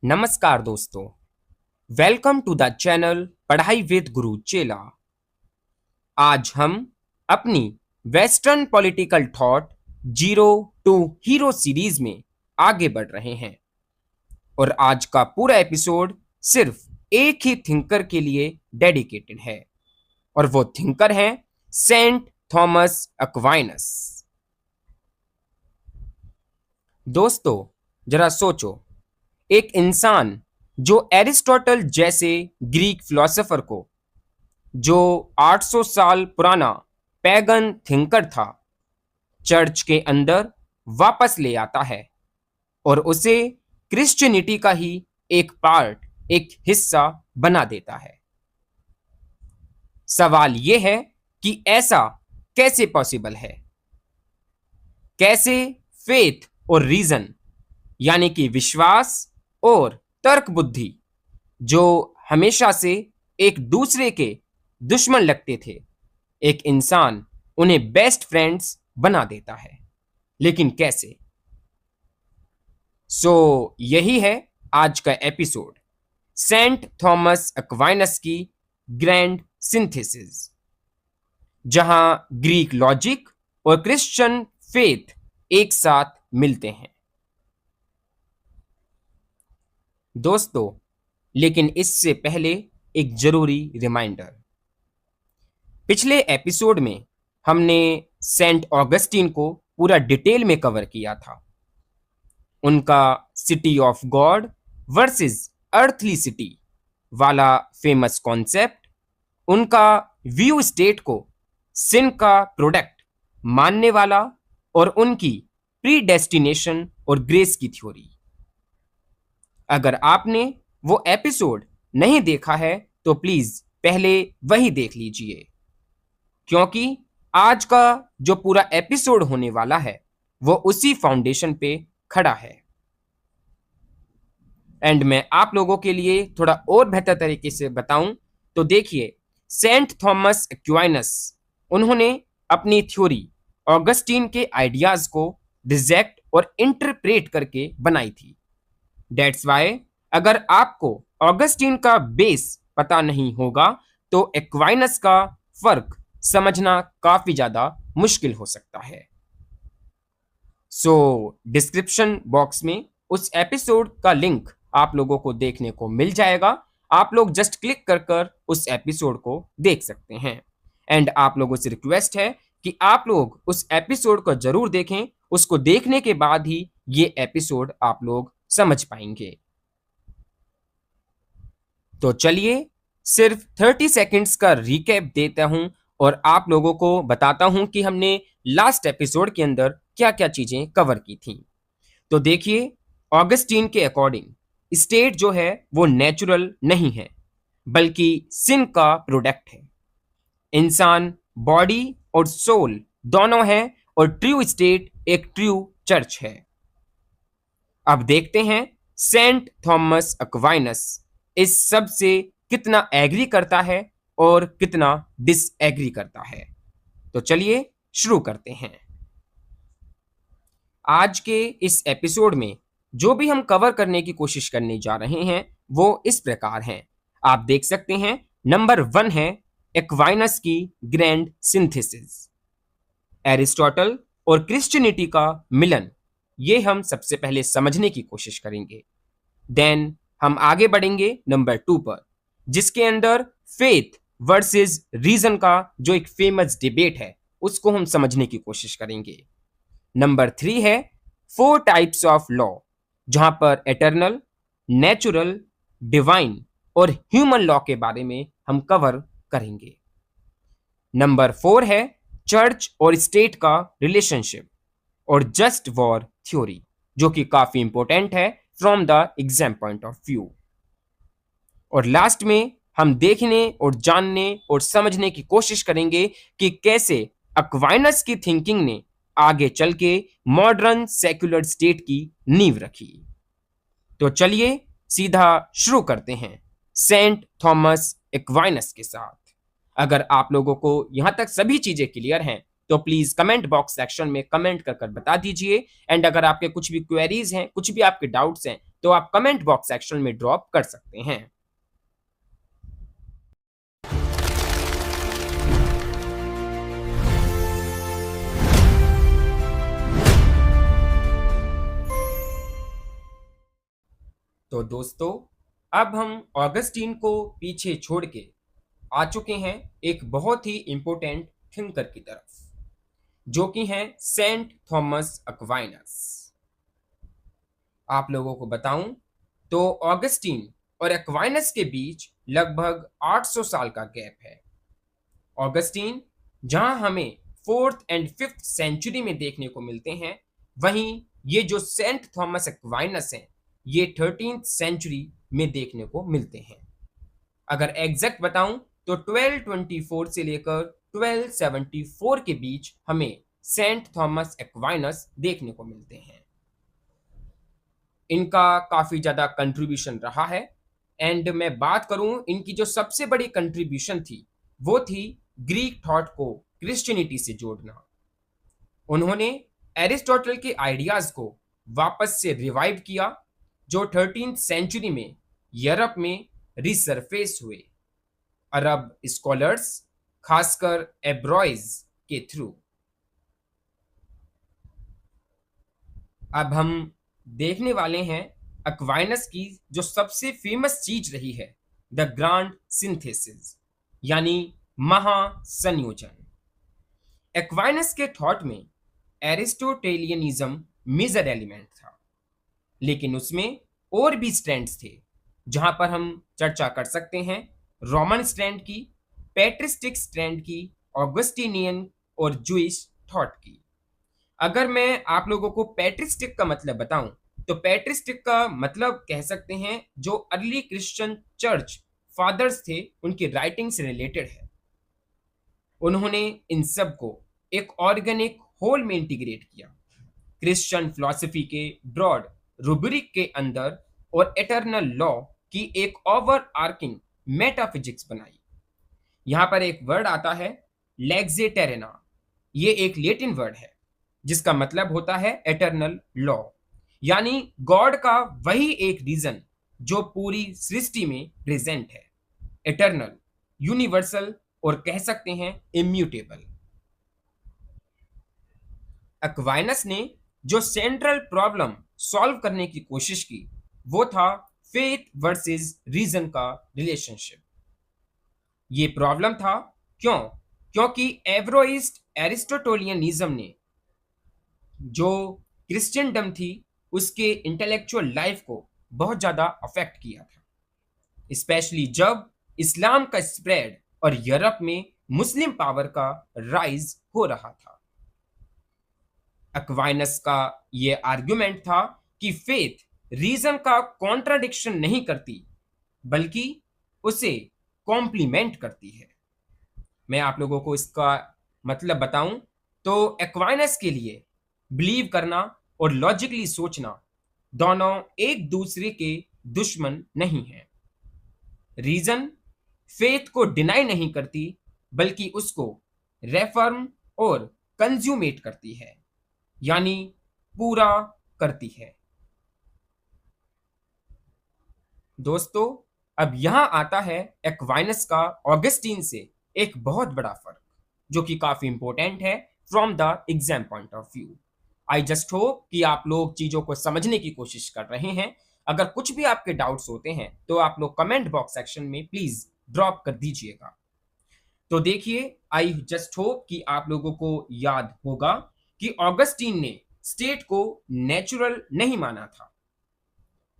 नमस्कार दोस्तों। Welcome to the channel पढ़ाई विद गुरु चेला। आज हम अपनी western political thought zero to hero series में आगे बढ़ रहे हैं और आज का पूरा एपिसोड सिर्फ एक ही थिंकर के लिए डेडिकेटेड है और वो थिंकर हैं सेंट थॉमस एक्वाइनस। दोस्तों, जरा सोचो, एक इंसान जो एरिस्टोटल जैसे ग्रीक फिलोसोफर को, जो 800 साल पुराना पैगन थिंकर था, चर्च के अंदर वापस ले आता है और उसे क्रिश्चियनिटी का ही एक पार्ट, एक हिस्सा बना देता है। सवाल यह है कि ऐसा कैसे पॉसिबल है? कैसे फेथ और रीजन, यानी कि विश्वास और तर्क बुद्धि, जो हमेशा से एक दूसरे के दुश्मन लगते थे, एक इंसान उन्हें बेस्ट फ्रेंड्स बना देता है। लेकिन कैसे? यही है आज का एपिसोड, सेंट थॉमस एक्वाइनस की ग्रैंड सिंथेसिस, जहां ग्रीक लॉजिक और क्रिश्चियन फेथ एक साथ मिलते हैं। दोस्तों, लेकिन इससे पहले एक जरूरी रिमाइंडर। पिछले एपिसोड में हमने सेंट ऑगस्टीन को पूरा डिटेल में कवर किया था। उनका city of God versus earthly city वाला फेमस कॉन्सेप्ट, उनका व्यू स्टेट को सिन का प्रोडक्ट मानने वाला और उनकी प्रीडेस्टिनेशन और ग्रेस की थ्योरी। अगर आपने वो एपिसोड नहीं देखा है तो प्लीज पहले वही देख लीजिए, क्योंकि आज का जो पूरा एपिसोड होने वाला है वो उसी फाउंडेशन पे खड़ा है। एंड मैं आप लोगों के लिए थोड़ा और बेहतर तरीके से बताऊं तो देखिए, सेंट थॉमस एक्वाइनस, उन्होंने अपनी थ्योरी ऑगस्टीन के आइडियाज को रिजेक्ट और इंटरप्रेट करके बनाई थी। That's why अगर आपको ऑगस्टीन का बेस पता नहीं होगा तो एक्वाइनस का फर्क समझना काफी ज्यादा मुश्किल हो सकता है। डिस्क्रिप्शन बॉक्स में उस एपिसोड का लिंक आप लोगों को देखने को मिल जाएगा। आप लोग जस्ट क्लिक कर कर उस एपिसोड को देख सकते हैं। एंड आप लोगों से रिक्वेस्ट है कि आप लोग उस एपिसोड को जरूर देखें। उसको देखने के बाद ही ये एपिसोड आप लोग समझ पाएंगे। तो चलिए सिर्फ 30 सेकंड्स का रिकैप देता हूं और आप लोगों को बताता हूं कि हमने लास्ट एपिसोड के अंदर क्या क्या चीजें कवर की थी। तो देखिए, ऑगस्टीन के अकॉर्डिंग स्टेट जो है वो नेचुरल नहीं है, बल्कि सिन का प्रोडक्ट है। इंसान बॉडी और सोल दोनों है और ट्रू स्टेट एक ट्रू चर्च है। अब देखते हैं सेंट थॉमस एक्वाइनस इस सब से कितना एग्री करता है और कितना डिसएग्री करता है। तो चलिए शुरू करते हैं। आज के इस एपिसोड में जो भी हम कवर करने की कोशिश करने जा रहे हैं वो इस प्रकार हैं। आप देख सकते हैं, नंबर 1 है एक्वाइनस की ग्रैंड सिंथेसिस, एरिस्टोटल और क्रिश्चियनिटी का मिलन। ये हम सबसे पहले समझने की कोशिश करेंगे। देन हम आगे बढ़ेंगे नंबर 2 पर, जिसके अंदर फेथ वर्सेस रीजन का जो एक फेमस डिबेट है उसको हम समझने की कोशिश करेंगे। नंबर 3 है 4 टाइप्स ऑफ लॉ, जहां पर एटर्नल, नेचुरल, डिवाइन और ह्यूमन लॉ के बारे में हम कवर करेंगे। नंबर 4 है चर्च और स्टेट का रिलेशनशिप और जस्ट वॉर थ्योरी, जो कि काफी इंपॉर्टेंट है from the exam point of view. और लास्ट में हम देखने और जानने और समझने की कोशिश करेंगे कि कैसे एक्वाइनस की थिंकिंग ने आगे चल के मॉडर्न सेक्युलर स्टेट की नींव रखी। तो चलिए सीधा शुरू करते हैं सेंट थॉमस एक्वाइनस के साथ। अगर आप लोगों को यहां तक सभी चीजें क्लियर हैं तो प्लीज कमेंट बॉक्स सेक्शन में कमेंट कर कर बता दीजिए। एंड अगर आपके कुछ भी क्वेरीज हैं, कुछ भी आपके डाउट्स हैं, तो आप कमेंट बॉक्स सेक्शन में ड्रॉप कर सकते हैं। तो दोस्तों, अब हम ऑगस्टीन को पीछे छोड़ के आ चुके हैं एक बहुत ही इंपॉर्टेंट थिंकर की तरफ, जो कि हैं सेंट थॉमस एक्वाइनस। आप लोगों को बताऊं तो ऑगस्टीन और एक्वाइनस के बीच लगभग 800 साल का गैप है। ऑगस्टीन जहां हमें फोर्थ एंड फिफ्थ सेंचुरी में देखने को मिलते हैं, वहीं ये जो सेंट थॉमस एक्वाइनस हैं, ये 13th सेंचुरी में देखने को मिलते हैं। अगर एग्जैक्ट बताऊं तो 1224 से लेकर 1274 के बीच हमें सेंट थॉमस एक्वाइनस देखने को मिलते हैं। इनका काफी ज्यादा कंट्रीब्यूशन रहा है। एंड मैं बात करूं इनकी जो सबसे बड़ी कंट्रीब्यूशन थी, वो थी ग्रीक थॉट को क्रिश्चियनिटी से जोड़ना। उन्होंने एरिस्टोटल के आइडियाज को वापस से रिवाइव किया, जो 13th सेंचुरी में यूरोप में रिसरफेस हुए अरब स्कॉलर्स, खासकर एब्रॉयज के थ्रू। अब हम देखने वाले हैं एक्वाइनस की जो सबसे फेमस चीज रही है, द ग्रांड सिंथेसिस, यानी महासंयोजन। एक्वाइनस के थॉट में एरिस्टोटेलियनिज्म मेजर एलिमेंट था, लेकिन उसमें और भी स्ट्रैंड्स थे, जहां पर हम चर्चा कर सकते हैं रोमन स्ट्रैंड की, पैट्रिस्टिक स्ट्रैंड की, ऑगस्टिनियन और जूइश थॉट की। अगर मैं आप लोगों को पैट्रिस्टिक का मतलब बताऊं, तो पैट्रिस्टिक का मतलब कह सकते हैं जो अर्ली क्रिश्चियन चर्च फादर्स थे, उनकी राइटिंग से रिलेटेड है। उन्होंने इन सब को एक ऑर्गेनिक होल में इंटीग्रेट किया, क्रिश्चियन फिलॉसफी के ब्रॉड रूब्रिक के अंदर, और एटर्नल लॉ की एक ओवर आर्किंग मेटाफिजिक्स बनाई। यहां पर एक वर्ड आता है लेग्जे टेरेना। ये एक लेटिन वर्ड है जिसका मतलब होता है एटर्नल लॉ, यानी गॉड का वही एक रीजन जो पूरी सृष्टि में प्रेजेंट है, एटर्नल, यूनिवर्सल और कह सकते हैं इम्यूटेबल। एक्वाइनस ने जो सेंट्रल प्रॉब्लम सॉल्व करने की कोशिश की, वो था फेथ वर्सेस रीजन का रिलेशनशिप। ये प्रॉब्लम था क्यों? क्योंकि एवरोइस्ट एरिस्टोटोलियनिज्म ने जो क्रिश्चियनडम थी, उसके इंटेलेक्चुअल लाइफ को बहुत ज्यादा अफेक्ट किया था, स्पेशली जब इस्लाम का स्प्रेड और यूरोप में मुस्लिम पावर का राइज हो रहा था। एक्वाइनस का ये आर्गुमेंट था कि फेथ रीजन का कॉन्ट्राडिक्शन नहीं करती, बल्कि उसे कॉम्प्लीमेंट करती है। मैं आप लोगों को इसका मतलब बताऊं तो एक्वाइनस के लिए बिलीव करना और लॉजिकली सोचना दोनों एक दूसरे के दुश्मन नहीं हैं। रीजन फेथ को डिनाई नहीं करती, बल्कि उसको रेफर्म और कंज्यूमेट करती है, यानी पूरा करती है। दोस्तों, अब यहां आता है एक्वाइनस का ऑगस्टीन से एक बहुत बड़ा फर्क, जो कि काफी इंपॉर्टेंट है from the exam point of view. I just hope कि आप लोग चीजों को समझने की कोशिश कर रहे हैं। अगर कुछ भी आपके डाउट्स होते हैं तो आप लोग कमेंट बॉक्स सेक्शन में प्लीज ड्रॉप कर दीजिएगा। तो देखिए, आई जस्ट होप कि आप लोगों को याद होगा कि ऑगस्टीन ने स्टेट को नेचुरल नहीं माना था।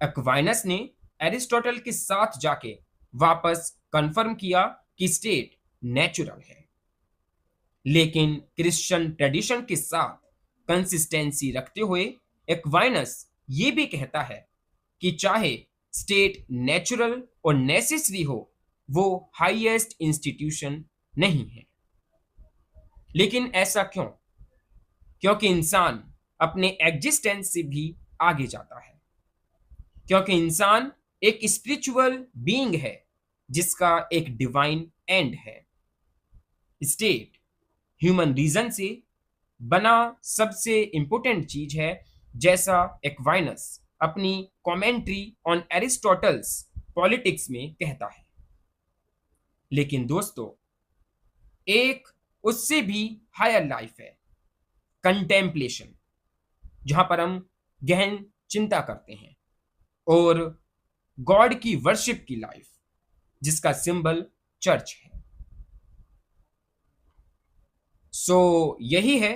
एक्वाइनस ने एरिस्टोटल के साथ जाके वापस कंफर्म किया कि स्टेट नेचुरल है, लेकिन क्रिश्चियन ट्रेडिशन के साथ कंसिस्टेंसी रखते हुए एक्वाइनस ये भी कहता है कि चाहे स्टेट नेचुरल और नेसेसरी हो, वो हाईएस्ट इंस्टीट्यूशन नहीं है। लेकिन ऐसा क्यों? क्योंकि इंसान अपने एग्जिस्टेंस से भी आगे जाता है, क्योंकि इंसान एक स्पिरिचुअल बीइंग है जिसका एक डिवाइन एंड है। स्टेट ह्यूमन रीजन से बना सबसे इंपॉर्टेंट चीज है, जैसा एक्वाइनस अपनी कमेंट्री ऑन एरिस्टोटल्स पॉलिटिक्स में कहता है। लेकिन दोस्तों, एक उससे भी हायर लाइफ है, कंटेम्पलेशन, जहां पर हम गहन चिंता करते हैं, और गॉड की वर्शिप की लाइफ, जिसका सिंबल चर्च है। यही है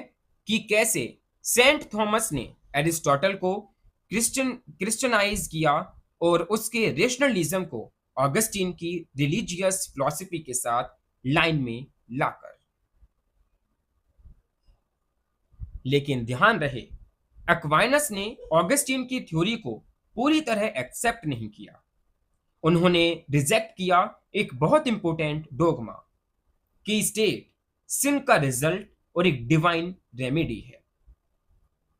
कि कैसे सेंट थॉमस ने एरिस्टोटल को क्रिश्चियनाइज किया और उसके रेशनलिज्म को ऑगस्टीन की रिलीजियस फिलॉसफी के साथ लाइन में लाकर। लेकिन ध्यान रहे, एक्वाइनस ने ऑगस्टीन की थ्योरी को पूरी तरह एक्सेप्ट नहीं किया। उन्होंने रिजेक्ट किया एक बहुत इंपॉर्टेंट डोगमा कि स्टेट सिन का रिजल्ट और एक डिवाइन रेमेडी है।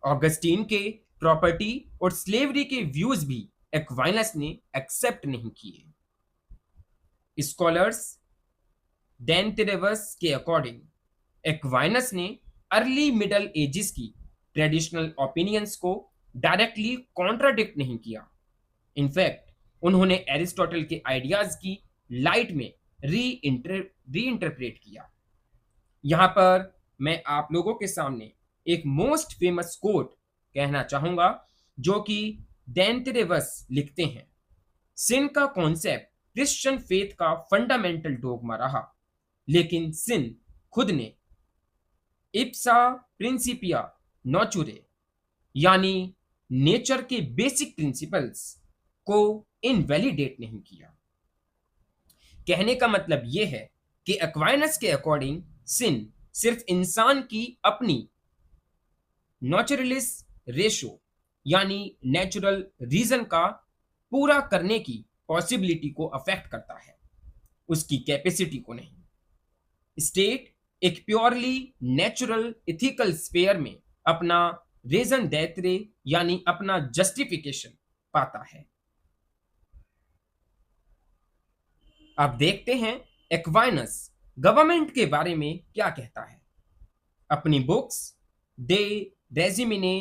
ऑगस्टीन के प्रॉपर्टी और स्लेवरी के व्यूज भी एक्वाइनस ने एक्सेप्ट नहीं किए। स्कॉलर्स डेंटेरेवस के अकॉर्डिंग एक्वाइनस ने अर्ली मिडल एजेस की ट्रेडिशनल ओपिनियंस को डायरेक्टली कॉन्ट्राडिक्ट नहीं किया। इनफैक्ट उन्होंने एरिस्टोटल के आइडियाज की लाइट में री इंटरप्रेट किया। यहां पर मैं आप लोगों के सामने एक मोस्ट फेमस कोट कहना चाहूंगा, जो कि डेंटेरेवस लिखते हैं, सिन का कॉन्सेप्ट क्रिश्चियन फेथ का फंडामेंटल डोगमा रहा, लेकिन सिन खुद ने इप्सा प्रिंसिपिया नोचुरे, यानी नेचर के बेसिक प्रिंसिपल्स को इनवैलिडेट नहीं किया। कहने का मतलब यह है कि एक्वाइनस के अकॉर्डिंग सिन सिर्फ इंसान की अपनी नैचुरलिस रेशो, यानी नेचुरल रीजन का पूरा करने की पॉसिबिलिटी को अफेक्ट करता है, उसकी कैपेसिटी को नहीं। स्टेट एक प्योरली नेचुरल इथिकल स्फीयर में अपना रीजन देत्रे, यानी अपना जस्टिफिकेशन पाता है। अब देखते हैं एक्वाइनस गवर्नमेंट के बारे में क्या कहता है। अपनी बुक्स डे रेजिमिने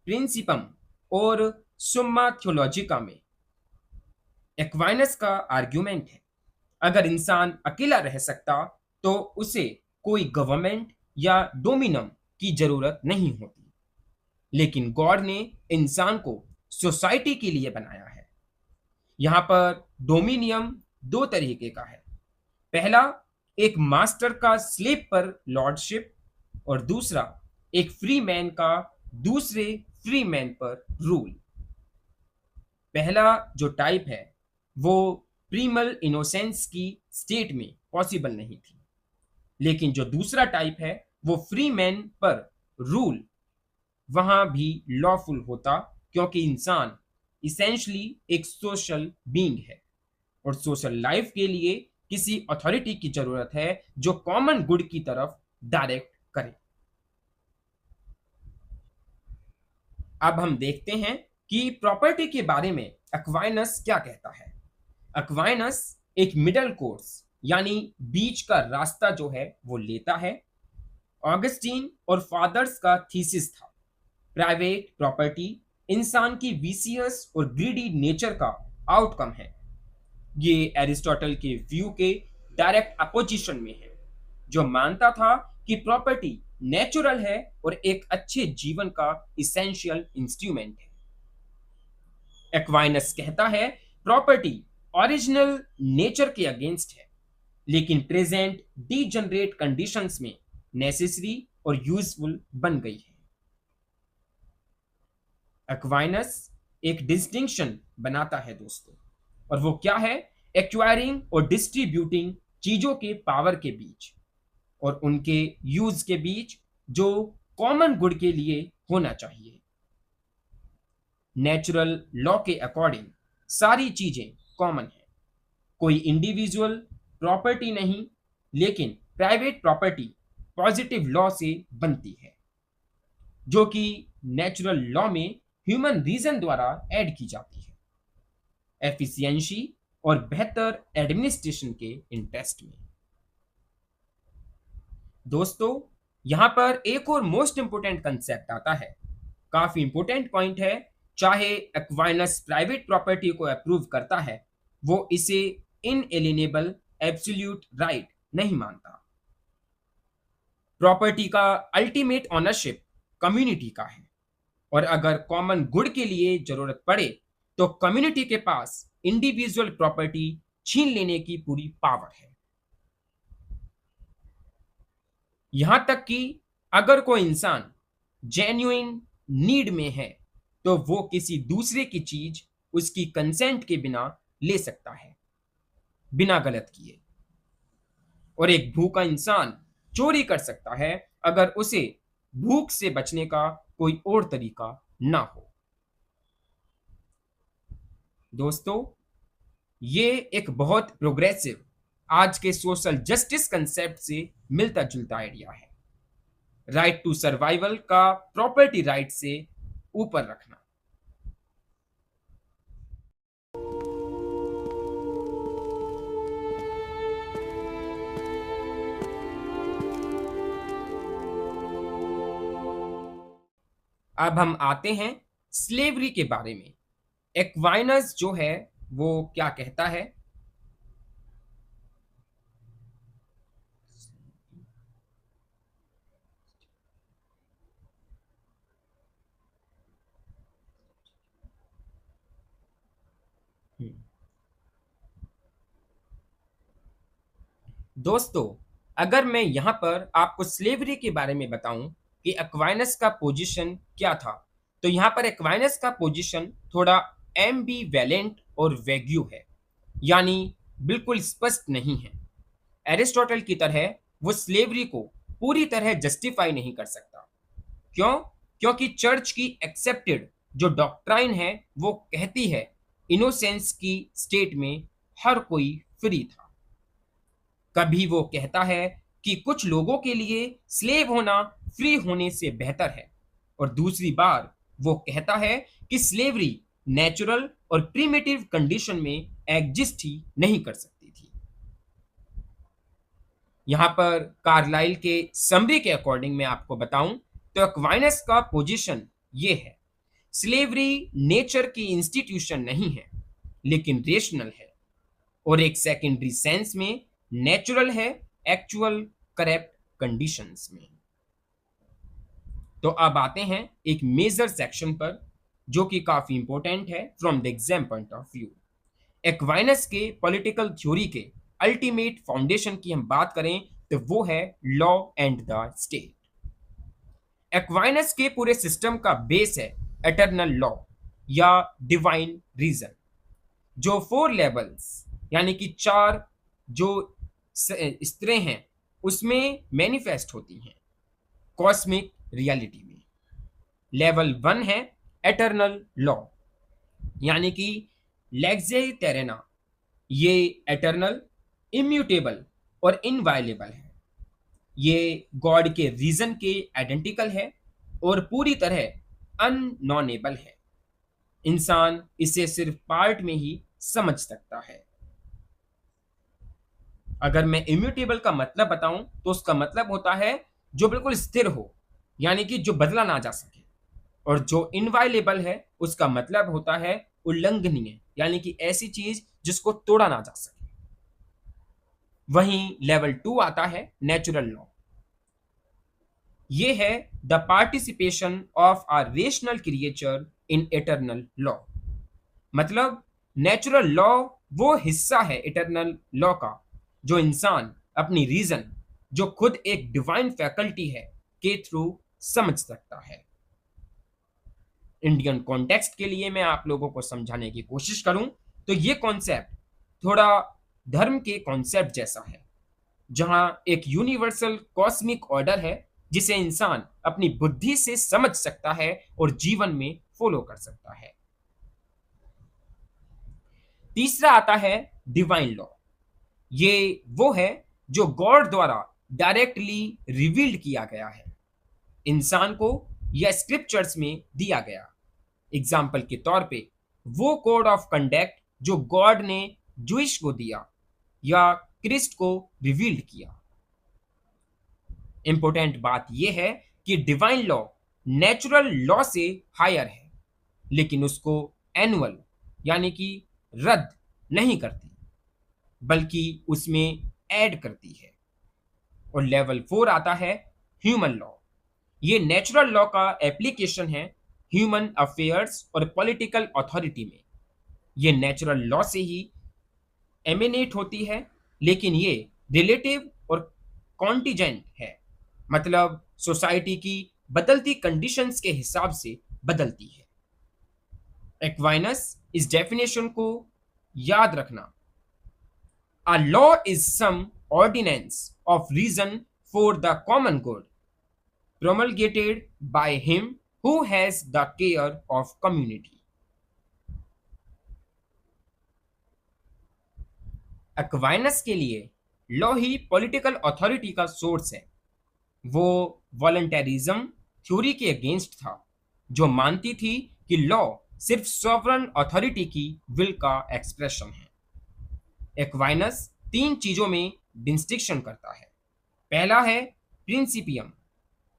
प्रिंसिपम और सुम्मा थियोलॉजिका में एक्वाइनस का आर्ग्यूमेंट है, अगर इंसान अकेला रह सकता तो उसे कोई गवर्नमेंट या डोमिनम की जरूरत नहीं होती, लेकिन गॉड ने इंसान को सोसाइटी के लिए बनाया है। यहां पर डोमिनियम दो तरीके का है। पहला, एक मास्टर का स्लेव पर लॉर्डशिप, और दूसरा एक फ्री मैन का दूसरे फ्री मैन पर रूल। पहला जो टाइप है वो प्रीमल इनोसेंस की स्टेट में पॉसिबल नहीं थी, लेकिन जो दूसरा टाइप है वो फ्री मैन पर रूल वहां भी लॉफुल होता, क्योंकि इंसान इसेंशली एक सोशल बीइंग है और सोशल लाइफ के लिए किसी अथॉरिटी की जरूरत है जो कॉमन गुड की तरफ डायरेक्ट करे। अब हम देखते हैं कि प्रॉपर्टी के बारे में एक्वाइनस क्या कहता है। एक्वाइनस एक मिडल कोर्स, यानी बीच का रास्ता जो है वो लेता है। ऑगस्टीन और फादर्स का थीसिस था, प्राइवेट प्रॉपर्टी इंसान की विसियस और ग्रीडी नेचर का आउटकम है। ये एरिस्टोटल के व्यू के डायरेक्ट अपोजिशन में है, जो मानता था कि प्रॉपर्टी नेचुरल है और एक अच्छे जीवन का इसेंशियल इंस्ट्रूमेंट है। एक्वाइनस कहता है प्रॉपर्टी ओरिजिनल नेचर के अगेंस्ट है, लेकिन प्रेजेंट डीजनरेट कंडीशंस में नेसेसरी और यूजफुल बन गई है। एक्वाइनस एक डिस्टिंक्शन बनाता है दोस्तों, और वो क्या है? एक्वायरिंग और डिस्ट्रीब्यूटिंग चीजों के पावर के बीच और उनके यूज के बीच, जो कॉमन गुड के लिए होना चाहिए। नेचुरल लॉ के अकॉर्डिंग सारी चीजें कॉमन है, कोई इंडिविजुअल प्रॉपर्टी नहीं, लेकिन प्राइवेट प्रॉपर्टी पॉजिटिव लॉ से बनती है, जो कि नेचुरल लॉ में ह्यूमन रीजन द्वारा ऐड की जाती है, एफिशिएंसी और बेहतर एडमिनिस्ट्रेशन के इंटरेस्ट में। दोस्तों, यहां पर एक और मोस्ट इंपोर्टेंट कंसेप्ट आता है, काफी इंपोर्टेंट पॉइंट है। चाहे एक्वाइनस प्राइवेट प्रॉपर्टी को अप्रूव करता है, वो इसे इनएलिनेबल एब्सोल्यूट राइट नहीं मानता। प्रॉपर्टी का अल्टीमेट ऑनरशिप कम्युनिटी का है, और अगर कॉमन गुड के लिए जरूरत पड़े तो कम्युनिटी के पास इंडिविजुअल प्रॉपर्टी छीन लेने की पूरी पावर है। यहां तक कि अगर कोई इंसान जेन्युइन नीड में है तो वो किसी दूसरे की चीज उसकी कंसेंट के बिना ले सकता है, बिना गलत किए। और एक भूखा इंसान चोरी कर सकता है अगर उसे भूख से बचने का कोई और तरीका ना हो। दोस्तों, ये एक बहुत प्रोग्रेसिव, आज के सोशल जस्टिस कंसेप्ट से मिलता जुलता आइडिया है। राइट टू सर्वाइवल का प्रॉपर्टी राइट से ऊपर रखना। अब हम आते हैं स्लेवरी के बारे में। एक्वाइनस जो है वो क्या कहता है? दोस्तों, अगर मैं यहां पर आपको स्लेवरी के बारे में बताऊं कि एक्वाइनस का पोजीशन क्या था, तो यहां पर एक्वाइनस का पोजीशन थोड़ा एम्बीवेलेंट और वेग्यू है, यानी बिल्कुल स्पष्ट नहीं है। एरिस्टोटल की तरह वो स्लेवरी को पूरी तरह जस्टिफाई नहीं कर सकता। क्यों? क्योंकि चर्च की एक्सेप्टेड जो डॉक्ट्राइन है वो कहती है इनोसेंस की स्टेट में हर कोई फ्री था। कभी वो कहता है कि कुछ लोगों के लिए स्लेव होना फ्री होने से बेहतर है, और दूसरी बार वो कहता है कि स्लेवरी नेचुरल और प्रिमिटिव कंडीशन में एग्जिस्ट ही नहीं कर सकती थी। यहां पर कार्लाइल के समरी के अकॉर्डिंग मैं आपको बताऊं तो एक्वाइनस का पोजीशन ये है, स्लेवरी नेचर की इंस्टीट्यूशन नहीं है लेकिन रेशनल है, और एक सेकेंडरी सेंस में नेचुरल है एक्चुअल करेक्ट कंडीशंस में। तो अब आते हैं एक मेजर सेक्शन पर जो कि काफी इंपॉर्टेंट है from the exam point of view. Aquinas के पॉलिटिकल थ्योरी के अल्टीमेट फाउंडेशन की हम बात करें तो वो है law and the state. Aquinas के पूरे सिस्टम का बेस है एटर्नल लॉ या डिवाइन रीजन, जो 4 लेवल्स यानी कि 4 जो स्तरें हैं उसमें मैनिफेस्ट होती हैं कॉस्मिक रियलिटी में। लेवल 1 है एटर्नल लॉ, यानी कि लेक्से टेरेना। ये एटर्नल, इम्यूटेबल और इनवायलेबल है। ये गॉड के रीजन के आइडेंटिकल है और पूरी तरह अननॉनेबल है। इंसान इसे सिर्फ पार्ट में ही समझ सकता है। अगर मैं इम्यूटेबल का मतलब बताऊं तो उसका मतलब होता है जो बिल्कुल स्थिर हो, यानी कि जो बदला ना जा सके। और जो इनवायलेबल है उसका मतलब होता है उल्लंघनीय, यानी कि ऐसी चीज जिसको तोड़ा ना जा सके। वहीं लेवल 2 आता है नेचुरल लॉ। ये है the participation of a rational creature in eternal law. मतलब नेचुरल लॉ वो हिस्सा है इटर्नल लॉ का जो इंसान अपनी रीजन, जो खुद एक डिवाइन फैकल्टी है, के थ्रू समझ सकता है। इंडियन कॉन्टेक्स्ट के लिए मैं आप लोगों को समझाने की कोशिश करूं तो ये कॉन्सेप्ट थोड़ा धर्म के कॉन्सेप्ट जैसा है, जहां एक यूनिवर्सल कॉस्मिक ऑर्डर है जिसे इंसान अपनी बुद्धि से समझ सकता है और जीवन में फॉलो कर सकता है। तीसरा आता है डिवाइन लॉ। ये वो है जो गॉड द्वारा डायरेक्टली रिवील्ड किया गया है इंसान को या स्क्रिप्चर्स में दिया गया। एग्जाम्पल के तौर पे वो कोड ऑफ कंडक्ट जो गॉड ने जूइश को दिया या क्रिस्ट को रिवील्ड किया। इंपॉर्टेंट बात यह है कि डिवाइन लॉ नेचुरल लॉ से हायर है, लेकिन उसको एनुअल यानी कि रद्द नहीं करती, बल्कि उसमें ऐड करती है। और लेवल 4 आता है ह्यूमन लॉ। ये नेचुरल लॉ का एप्लीकेशन है ह्यूमन अफेयर्स और पॉलिटिकल अथॉरिटी में। ये नेचुरल लॉ से ही एमिनेट होती है, लेकिन ये रिलेटिव और कॉन्टिजेंट है, मतलब सोसाइटी की बदलती कंडीशंस के हिसाब से बदलती है। एक्वाइनस इस डेफिनेशन को याद रखना। A law is some ordinance of reason for the common good, promulgated by him who has the care of community. Aquinas के लिए लॉ ही पॉलिटिकल अथॉरिटी का सोर्स है। वो वॉलंटेरिज्म थ्योरी के अगेंस्ट था, जो मानती थी कि लॉ सिर्फ सॉवरन अथॉरिटी की विल का एक्सप्रेशन है। एक्वाइनस 3 चीजों में डिस्टिंक्शन करता है। पहला है प्रिंसिपियम,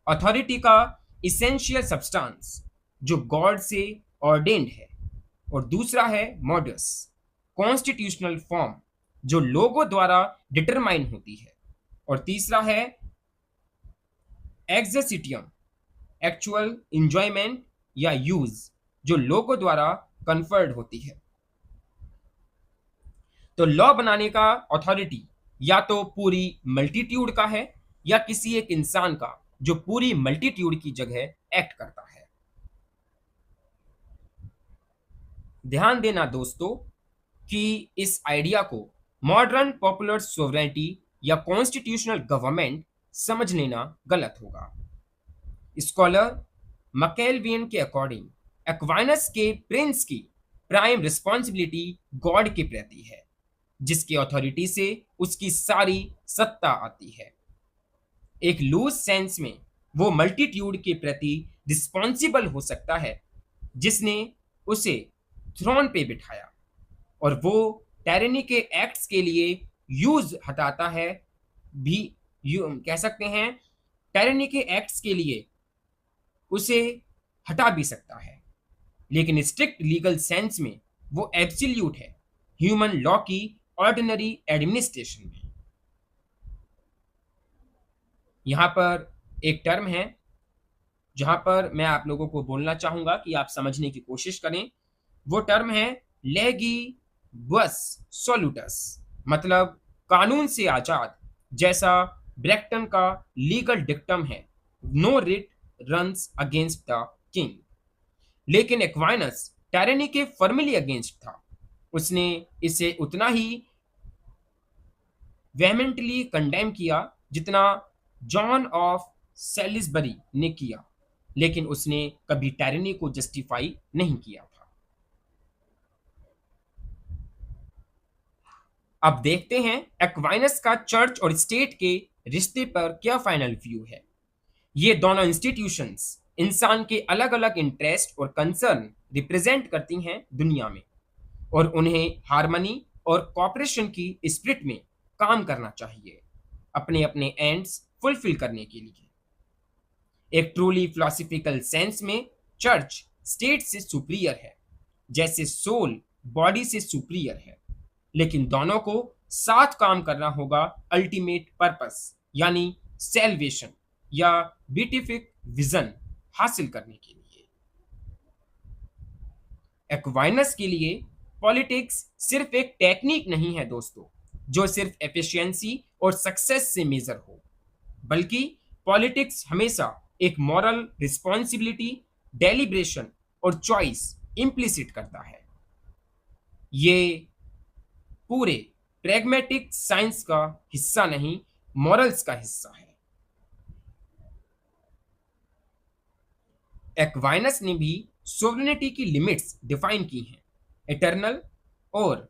अथॉरिटी का इसेंशियल सब्सटेंस जो गॉड से ऑर्डेन्ड है। और दूसरा है मॉडस, कॉन्स्टिट्यूशनल फॉर्म जो लोगों द्वारा डिटरमाइन होती है। और तीसरा है एक्सर्सिटियम, एक्चुअल इंजॉयमेंट या यूज जो लोगों द्वारा कन्फर्ड होती है। तो लॉ बनाने का अथॉरिटी या तो पूरी मल्टीट्यूड का है या किसी एक इंसान का जो पूरी मल्टीट्यूड की जगह एक्ट करता है। ध्यान देना दोस्तों कि इस आइडिया को मॉडर्न पॉपुलर सोवरेनिटी या कॉन्स्टिट्यूशनल गवर्नमेंट समझ लेना गलत होगा। स्कॉलर मकेलवियन के अकॉर्डिंग एक्वाइनस के प्रिंस की प्राइम रिस्पॉन्सिबिलिटी गॉड के प्रति है, जिसकी अथॉरिटी से उसकी सारी सत्ता आती है। एक लूज सेंस में वो मल्टीट्यूड के प्रति रिस्पॉन्सिबल हो सकता है जिसने उसे थ्रोन पे बिठाया, और वो टायरनी के एक्ट्स के लिए यूज हटाता है भी, कह सकते हैं टायरनी के एक्ट्स के लिए उसे हटा भी सकता है। लेकिन स्ट्रिक्ट लीगल सेंस में वो एब्सोल्यूट है ह्यूमन लॉ की ऑर्डिनरी एडमिनिस्ट्रेशन में। यहां पर एक टर्म है जहां पर मैं आप लोगों को बोलना चाहूंगा कि आप समझने की कोशिश करें। वो टर्म है लेगी बस सोल्यूटस, मतलब कानून से आजाद, जैसा ब्रेक्टन का लीगल डिक्टम है no writ runs against the king. लेकिन एक्वाइनस टायरनी के फॉर्मली अगेंस्ट था। उसने इसे उतना ही वेहमेंटली कंडेम किया जितना जॉन ऑफ सेलिसबरी ने किया, लेकिन उसने कभी टायरनी को जस्टिफाई नहीं किया था। अब देखते हैं एक्वाइनस का चर्च और स्टेट के रिश्ते पर क्या फाइनल व्यू है। ये दोनों इंस्टीट्यूशंस इंसान के अलग अलग इंटरेस्ट और कंसर्न रिप्रेजेंट करती हैं दुनिया में, और उन्हें हार्मनी और कॉपरेशन की स्पिरिट में काम करना चाहिए अपने अपने एंड्स फुलफिल करने के लिए। एक ट्रूली फिलोसॉफिकल सेंस में चर्च स्टेट से सुपीरियर है, जैसे सोल बॉडी से सुपीरियर है, लेकिन दोनों को साथ काम करना होगा अल्टीमेट पर्पस यानी सेल्वेशन या बीटिफिक विजन हासिल करने के लिए। एक्वाइनस के लिए पॉलिटिक्स सिर्फ एक टेक्निक नहीं है दोस्तों, जो सिर्फ एफिशिएंसी और सक्सेस से मेजर हो, बल्कि पॉलिटिक्स हमेशा एक मॉरल रिस्पॉन्सिबिलिटी, डेलिब्रेशन और चॉइस इम्प्लिसिट करता है। ये पूरे प्रैग्मेटिक साइंस का हिस्सा नहीं, मॉरल्स का हिस्सा है। एक्वाइनस ने भी सोवरेनिटी की लिमिट्स डिफाइन की हैं, इटर्नल और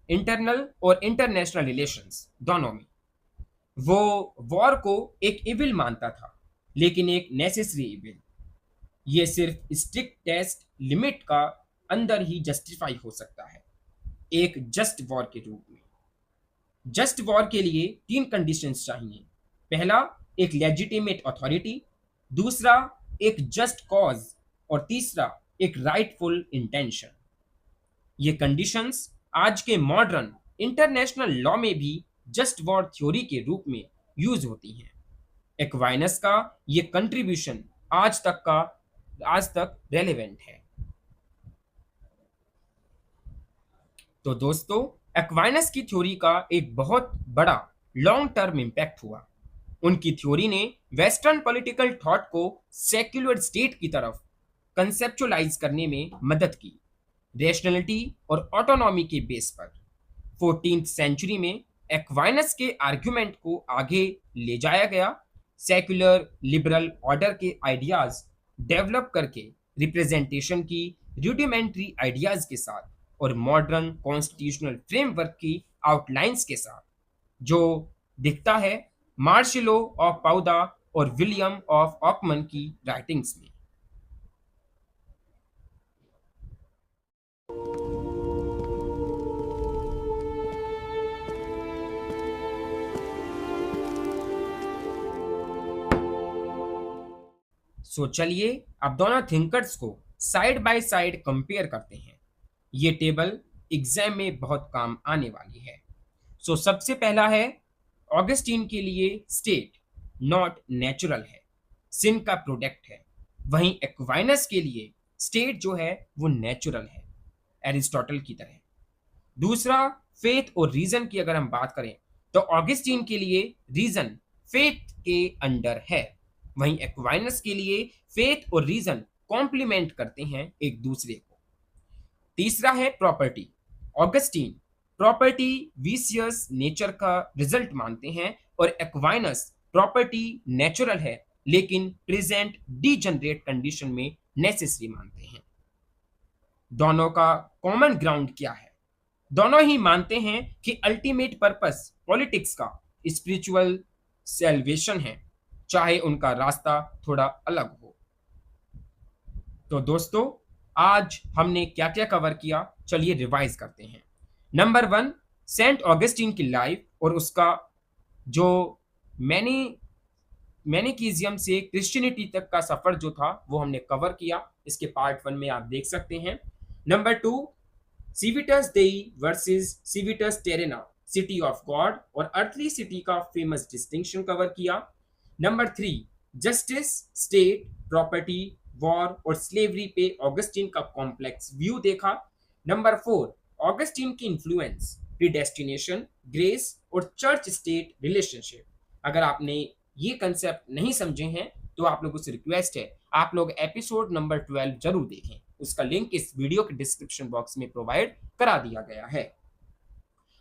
इंटरनल और इंटरनेशनल रिलेशंस दोनों में। वो वॉर को एक इविल मानता था, लेकिन एक नेसेसरी इविल। ये सिर्फ स्ट्रिक्ट टेस्ट लिमिट का अंदर ही जस्टिफाई हो सकता है, एक जस्ट वॉर के रूप में। जस्ट वॉर के लिए 3 कंडीशंस चाहिए। पहला, एक लेजिटिमेट अथॉरिटी, दूसरा एक जस्ट कॉज और तीसरा एक राइटफुल इंटेंशन। ये कंडीशंस आज के मॉडर्न इंटरनेशनल लॉ में भी जस्ट वॉर थ्योरी के रूप में यूज होती हैं। एक्वाइनस का ये कंट्रीब्यूशन आज तक रेलेवेंट है। तो दोस्तों, एक्वाइनस की थ्योरी का एक बहुत बड़ा लॉन्ग टर्म इम्पैक्ट हुआ। उनकी थ्योरी ने वेस्टर्न पॉलिटिकल थॉट को सेक्युलर स्टेट की तरफ कंसेप्चुअलाइज करने में मदद की, रेशनलिटी और ऑटोनॉमी के बेस पर। 14th सेंचुरी में एक्वाइनस के आर्गुमेंट को आगे ले जाया गया, सेक्युलर लिबरल ऑर्डर के आइडियाज डेवलप करके रिप्रेजेंटेशन की रूडिमेंट्री आइडियाज के साथ और मॉडर्न कॉन्स्टिट्यूशनल फ्रेमवर्क की आउटलाइंस के साथ, जो दिखता है मार्शलो ऑफ पाउदा और विलियम ऑफ ऑकमन की राइटिंग्स में। चलिए अब दोनों थिंकर्स को साइड बाय साइड कंपेयर करते हैं। ये टेबल एग्जाम में बहुत काम आने वाली है। सबसे पहला है, ऑगस्टीन के लिए स्टेट नॉट नेचुरल है, सिन का प्रोडक्ट है। वहीं एक्वाइनस के लिए स्टेट जो है वो नेचुरल है, एरिस्टोटल की तरह। दूसरा, फेथ और रीजन की अगर हम बात करें तो ऑगस्टीन के लिए रीजन फेथ के अंडर है, वहीं एक्वाइनस के लिए फेथ और रीजन कॉम्प्लीमेंट करते हैं एक दूसरे को। तीसरा है property. Augustine property vicious nature का रिजल्ट मानते हैं और एक्वाइनस प्रॉपर्टी नेचुरल है लेकिन प्रेजेंट डीजनरेट कंडीशन में नेसेसरी मानते हैं। दोनों का कॉमन ग्राउंड क्या है? दोनों ही मानते हैं कि अल्टीमेट पर्पस पॉलिटिक्स का स्पिरिचुअल सेल्वेशन है, चाहे उनका रास्ता थोड़ा अलग हो। तो दोस्तों, आज हमने क्या क्या कवर किया, चलिए रिवाइज करते हैं। नंबर 1, सेंट ऑगस्टीन की लाइफ और उसका जो मैनिकिज्म से क्रिश्चियनिटी तक का सफर जो था वो हमने कवर किया। इसके पार्ट 1 में आप देख सकते हैं। नंबर 2, सिविटस देई वर्सेस सिविटस टेरेना, सिटी ऑफ गॉड और अर्थली सिटी का फेमस डिस्टिंक्शन कवर किया। Number 3, justice, state, property, war और स्लेवरी पे ऑगस्टीन का कॉम्प्लेक्स व्यू देखा। नंबर 4, ऑगस्टीन की इन्फ्लुएंस, प्रीडेस्टिनेशन, ग्रेस और चर्च स्टेट रिलेशनशिप। अगर आपने ये कंसेप्ट नहीं समझे हैं तो आप लोगों से रिक्वेस्ट है, आप लोग एपिसोड नंबर 12 जरूर देखें। उसका लिंक इस वीडियो के डिस्क्रिप्शन बॉक्स में प्रोवाइड करा दिया गया है।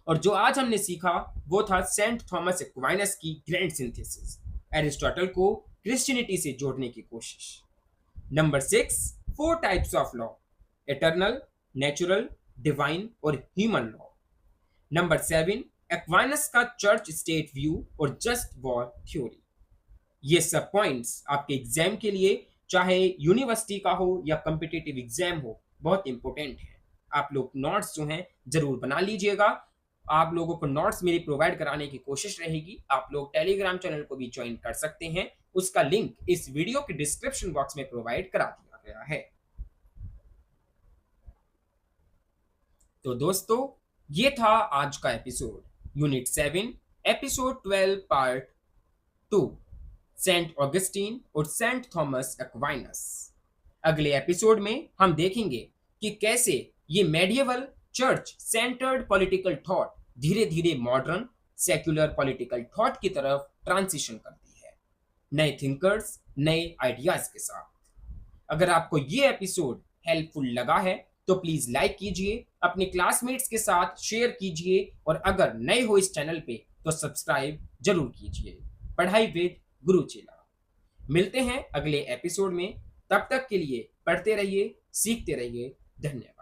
और जो आज हमने सीखा वो था सेंट थॉमस एक्वाइनस की ग्रैंड सिंथेसिस, एरिस्टोटल को क्रिश्चियनिटी से जोड़ने की कोशिश। Number 6, 4 types of law, eternal, natural, divine और ह्यूमन लॉ। नंबर 7, एक्वाइनस का चर्च स्टेट व्यू और जस्ट वॉर थ्योरी। ये सब पॉइंट्स आपके एग्जाम के लिए, चाहे यूनिवर्सिटी का हो या कॉम्पिटिटिव एग्जाम हो, बहुत इंपॉर्टेंट है। आप लोग नोट्स जो हैं जरूर बना लीजिएगा। आप लोगों को नोट्स मेरी प्रोवाइड कराने की कोशिश रहेगी। आप लोग टेलीग्राम चैनल को भी ज्वाइन कर सकते हैं, उसका लिंक इस वीडियो के डिस्क्रिप्शन बॉक्स में प्रोवाइड करा दिया गया है। तो दोस्तों, ये था आज का episode, unit 7, episode 12, part 2, saint Augustine और सेंट थॉमस एक्वाइनस। अगले एपिसोड में हम देखेंगे कि कैसे ये medieval church centered political thought धीरे धीरे मॉडर्न सेक्युलर पॉलिटिकल थॉट की तरफ ट्रांजिशन करती है, नए थिंकर्स, नए आइडियाज के साथ। अगर आपको ये एपिसोड हेल्पफुल लगा है तो प्लीज लाइक कीजिए, अपने क्लासमेट्स के साथ शेयर कीजिए और अगर नए हो इस चैनल पे तो सब्सक्राइब जरूर कीजिए। पढ़ाई विद गुरुचेला। मिलते हैं अगले एपिसोड में, तब तक के लिए पढ़ते रहिए, सीखते रहिए। धन्यवाद।